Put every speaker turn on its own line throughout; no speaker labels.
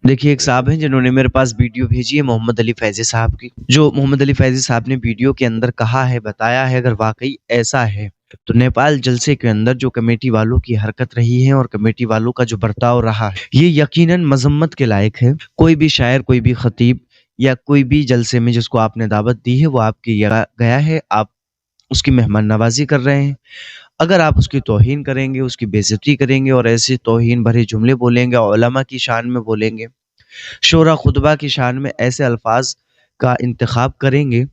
देखिए, एक साहब हैं जिन्होंने मेरे पास वीडियो भेजी है मोहम्मद अली फैज़ी साहब की। जो मोहम्मद अली फैज़ी साहब ने वीडियो के अंदर कहा है, बताया है, अगर वाक़ई ऐसा है, तो नेपाल जलसे के अंदर जो कमेटी वालों की हरकत रही है और कमेटी वालों का जो बर्ताव रहा है, ये यकीनन मज़म्मत के लायक है। कोई भी शायर, कोई भी ख़तीब या कोई भी जलसे में जिसको आपने दावत दी है, वो आपके यहाँ गया है, आप उसकी मेहमान नवाज़ी कर रहे हैं। अगर आप उसकी तौहीन करेंगे, उसकी बेइज़्ज़ती करेंगे और ऐसे तौहीन भरे जुमले बोलेंगे, उलमा की शान में बोलेंगे, शोरा खुतबा की शान में ऐसे अल्फाज का इंतखाब करेंगे,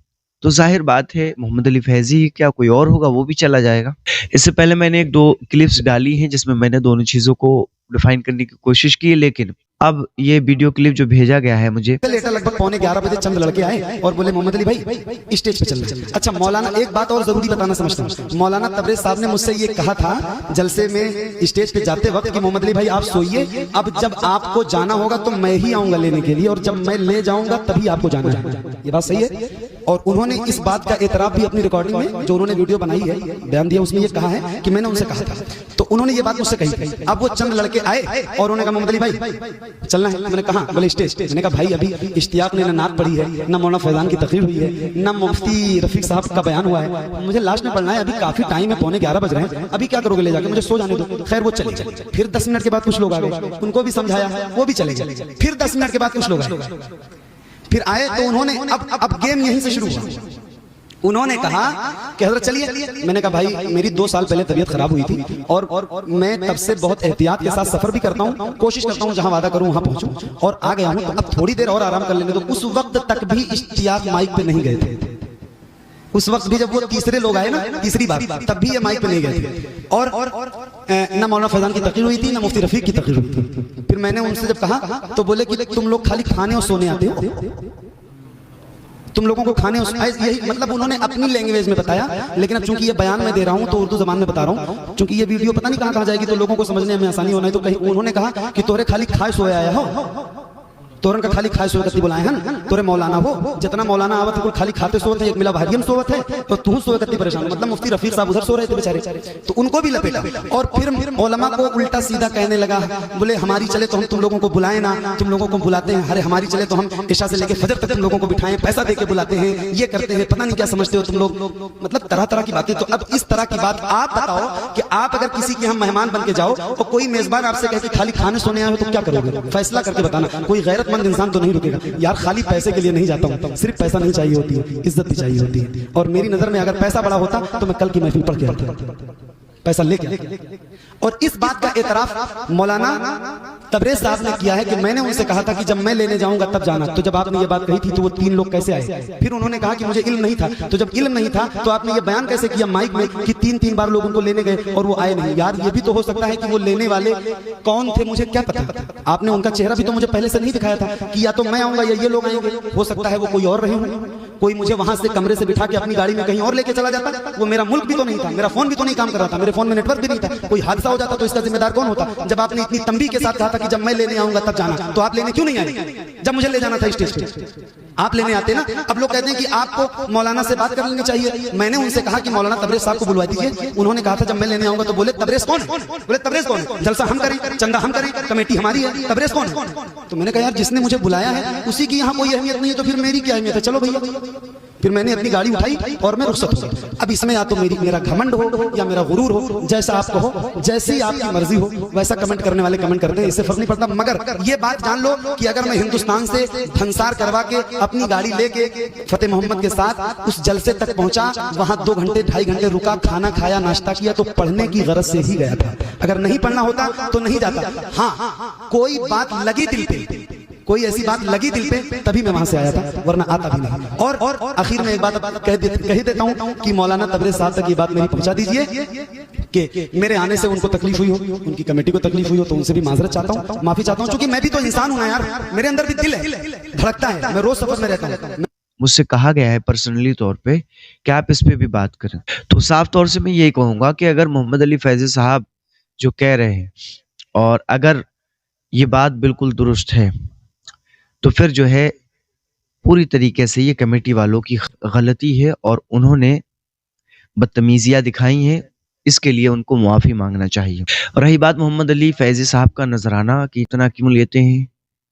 तो ज़ाहिर बात है मोहम्मद अली फैज़ी क्या कोई और होगा, वो भी चला जाएगा। इससे पहले मैंने 1-2 क्लिप्स डाली हैं जिसमें मैंने दोनों चीज़ों को डिफ़ाइन करने की कोशिश की है, लेकिन अब ये वीडियो क्लिप जो भेजा गया है मुझे,
लेटर लगभग पौने 11 बजे चंद लड़के आए और बोले मोहम्मद अली भाई स्टेज पे चलना है। अच्छा मौलाना, एक बात और जरूरी बताना समझता हूँ, मौलाना तबरेज साहब ने मुझसे ये कहा था जलसे में स्टेज पे जाते वक्त कि मोहम्मद अली भाई आप सोइए, अब जब आपको जाना होगा तो मैं ही आऊंगा लेने के लिए और जब मैं ले जाऊंगा तभी आपको जाना है। ये बात सही है। और उन्होंने इस बात का एतराफ भी अपनी रिकॉर्डिंग में जो उन्होंने वीडियो बनाई है, बयान दिया, उसमें ये कहा है कि मैंने उनसे कहा था, तो उन्होंने ये बात मुझसे कही। अब वो चंद लड़के आए और उन्होंने कहा मोहम्मद अली भाई चलना है। मैंने कहा, बोले स्टेज। मैंने कहा भाई अभी इश्तियाक ने ना नात पढ़ी है, ना मौलाना फैजान की तकरीर हुई है, ना मुफ्ती रफीक साहब का बयान हुआ है, मुझे लास्ट में पढ़ना है, अभी काफी टाइम है, पौने 11 बज रहे हैं, अभी क्या करोगे ले जाके, मुझे सो जाने दो। खैर वो चले गए। फिर 10 मिनट के बाद कुछ लोग आ गए, उनको भी समझाया, वो भी चले गए। फिर 10 मिनट के बाद कुछ लोग आए, फिर आए तो उन्होंने अब गेम यहीं से शुरू हुआ। उन्होंने कहा कि हजरत चलिए। मैंने कहा भाई मेरी 2 साल पहले तबीयत खराब हुई थी और मैं तब से बहुत एहतियात के साथ सफर भी करता हूँ, कोशिश करता हूँ जहां वादा करूँ वहां पहुंचूं, और आ गया हूँ, तो अब थोड़ी देर और आराम कर लेने दो। उस वक्त तक भी इश्तियाक माइक पे नहीं गए थे। उस वक्त भी जब वो तीसरे लोग आए ना, तीसरी बार, तब भी ये माइक पे नहीं गए थे। और ना मौलाना फैजान की तकरीर हुई थी, ना मुफ्ती रफीक की तकरीर हुई थी। फिर मैंने उनसे जब कहा तो बोले कि तुम लोग खाली खाने और सोने आते हो, तुम लोगों को खाने यही, मतलब उन्होंने अपनी लैंग्वेज में बताया, लेकिन अब चूंकि ये बयान मैं दे रहा हूं तो उर्दू जबान में बता रहा हूं, क्योंकि ये वीडियो पता नहीं कहां जाएगी तो लोगों को समझने में आसानी होना है। तो कहीं उन्होंने कहा कि तोरे खाली खाए सोए आया हो, तोरन का खाली खाए सोए कति बुलाए हैं, तोरे मौलाना हो, जितना मौलाना आवत है खाली खाते सोते, एक मिला भारियम सोवत है तो तू सोए कति परेशान। मतलब मुफ्ती रफीक साहब उधर सो रहे थे बेचारे, तो उनको भी लपेटा और फिर उलमा को उल्टा सीधा कहने लगा। बोले हमारी चले तो हम तुम लोगों को बुलाए ना, तुम लोगों को बुलाते हैं, अरे हमारी चले तो हम ईशा से लेके फजर तक तुम लोगों को बिठाएं, पैसा देके बुलाते हैं, ये करते हैं, पता नहीं क्या समझते हो तुम लोग, मतलब तरह तरह की बातें। तो अब इस तरह की बात आप बताओ कि आप अगर किसी के हम मेहमान बन के जाओ और कोई मेजबान आपसे कहे कि खाली खाने सोने आए हो तो क्या करोगे? फैसला करके बताना। कोई गैरतमंद इंसान तो नहीं रुकेगा यार, खाली पैसे के लिए नहीं जाता हूं, सिर्फ पैसा नहीं चाहिए होती है, इज्जत भी चाहिए होती है। और मेरी नजर में अगर पैसा बड़ा होता तो मैं कल की महफिल पढ़ के आता, पैसा लेके। और इस बात का एतराफ मौलाना तबरेज साहब ने किया है कि मैंने उनसे कहा था कि जब मैं लेने जाऊंगा तब जाना। तो जब आपने ये बात कही थी तो वो 3 लोग कैसे आए? फिर उन्होंने कहा कि मुझे इल्म नहीं था। तो जब इल्म नहीं था तो आपने ये बयान कैसे किया माइक में कि 3-3 बार लोग उनको लेने गए और वो आए नहीं? यार ये भी तो हो सकता है कि वो लेने वाले कौन थे, मुझे क्या पता। आपने उनका चेहरा भी तो मुझे पहले से नहीं दिखाया था कि या तो मैं आऊंगा या ये लोग आएंगे। हो सकता है वो कोई और रहे हों, कोई मुझे वहां से कमरे से बिठा के अपनी गाड़ी में कहीं और लेके चला जाता। वो मेरा मुल्क भी तो नहीं था, मेरा फोन भी तो नहीं काम कर रहा था, मेरे फोन में नेटवर्क भी नहीं था। कोई हादसा हो जाता तो इसका जिम्मेदार कौन होता? जब आपने इतनी तंबी के साथ कहा था कि जब मैं लेने आऊंगा तब जाना, तो आप लेने क्यों नहीं आए जब मुझे ले जाना था स्टेज पे? आप लेने आते ना। अब लोग कहते हैं कि आपको मौलाना से बात कर लेनी चाहिए। मैंने उनसे कहा कि मौलाना तबरेज साहब को बुलवा दीजिए। उन्होंने कहा था जब मैं लेने आऊंगा तो बोले तबरेज कौन है? बोले तबरेज कौन है? जलसा हम करें, चंदा हम करें, कमेटी हमारी है, तबरेज कौन है? तो मैंने कहा यार जिसने मुझे बुलाया है उसी की यहाँ कोई अहमियत नहीं है तो फिर मेरी क्या अहमियत है? चलो भैया। फिर मैंने अपनी गाड़ी उठाई और मैं रुखसत हो गया। अब इसमें या तो मेरा घमंड हो या मेरा गुरूर हो, जैसा आप कहो, जैसी आपकी मर्जी हो वैसा कमेंट करने वाले कमेंट करते हैं, इससे फर्क नहीं पड़ता। मगर ये बात जान लो कि अगर मैं हिंदुस्तान से धनसार करवा के अपनी गाड़ी लेके फतेह मोहम्मद के साथ उस जलसे तक पहुंचा, वहां 2 घंटे 2.5 घंटे रुका, खाना खाया, नाश्ता किया, तो पढ़ने की गरज से ही गया था। अगर नहीं पढ़ना होता तो नहीं जाता। हाँ, कोई बात लगी दिल पे, कोई ऐसी बात लगी दिल पे तभी मैं वहां से आया था, वरना आता भी नहीं। और आखिर में एक बात कह देता हूं कि मौलाना तबरेज साहब तक ये बात मेरी पहुंचा दीजिए कि मेरे आने से उनको तकलीफ हुई हो, उनकी कमेटी को तकलीफ हुई हो, तो उनसे भी माजरत चाहता हूं, माफी चाहता हूं, क्योंकि मैं भी तो इंसान हूं ना यार, मेरे अंदर भी दिल है, धड़कता है, मैं रोज सफर में रहता हूं।
मुझसे कहा गया है पर्सनली तौर पे कि आप इस पे भी बात करें, तो साफ तौर से मैं यही कहूंगा कि अगर मोहम्मद अली फैज़ी साहब जो कह रहे हैं और अगर ये बात बिल्कुल दुरुस्त है, तो फिर जो है पूरी तरीके से ये कमेटी वालों की गलती है और उन्होंने बदतमीजियां दिखाई हैं, इसके लिए उनको मुआफ़ी मांगना चाहिए। और रही बात मोहम्मद अली फैज़ी साहब का नजराना कि इतना क्यों लेते हैं,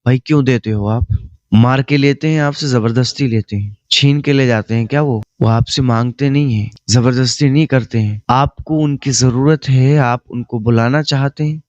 भाई क्यों देते हो आप? मार के लेते हैं आपसे, ज़बरदस्ती लेते हैं, छीन के ले जाते हैं क्या वो आपसे माँगते नहीं हैं, ज़बरदस्ती नहीं करते हैं। आपको उनकी ज़रूरत है, आप उनको बुलाना चाहते हैं,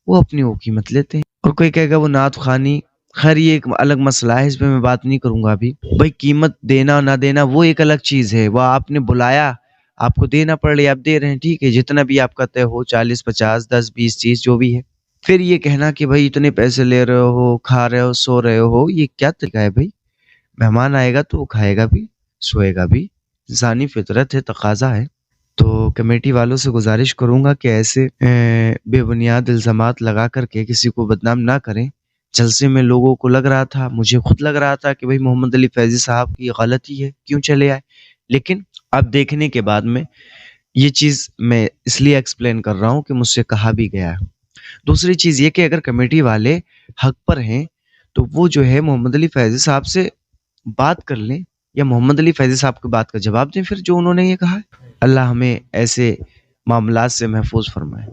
वो अपनी वो कीमत लेते हैं। और कोई कहेगा वो नात ख़ानी, खैर ये एक अलग मसला है, इस पे मैं बात नहीं करूँगा अभी। भाई कीमत देना ना देना वो एक अलग चीज़ है, वो आपने बुलाया, आपको देना पड़ रहा है, आप दे रहे हैं, ठीक है, जितना भी आपका तय हो 40, 50, 10, 20 चीज़ जो भी है। फिर ये कहना कि भाई इतने पैसे ले रहे हो, खा रहे हो, सो रहे हो, ये क्या तरीका है भाई? मेहमान आएगा तो वो खाएगा भी, सोएगा भी, इंसानी फितरत है, तकाज़ा है। तो कमेटी वालों से गुज़ारिश करूँगा कि ऐसे बेबुनियाद इल्ज़ामात लगा कर के किसी को बदनाम ना करें। जलसे में लोगों को लग रहा था, मुझे खुद लग रहा था कि भाई मोहम्मद अली फैज़ी साहब की गलती है, क्यों चले आए? लेकिन अब देखने के बाद में ये चीज़ मैं इसलिए एक्सप्लेन कर रहा हूँ कि मुझसे कहा भी गया है। दूसरी चीज़ ये कि अगर कमेटी वाले हक पर हैं, तो वो जो है मोहम्मद अली फैज़ी साहब से बात कर लें या मोहम्मद अली फैज़ी साहब की बात का जवाब दें फिर जो उन्होंने ये कहा है। अल्लाह हमें ऐसे मामलात से महफूज़ फरमाए।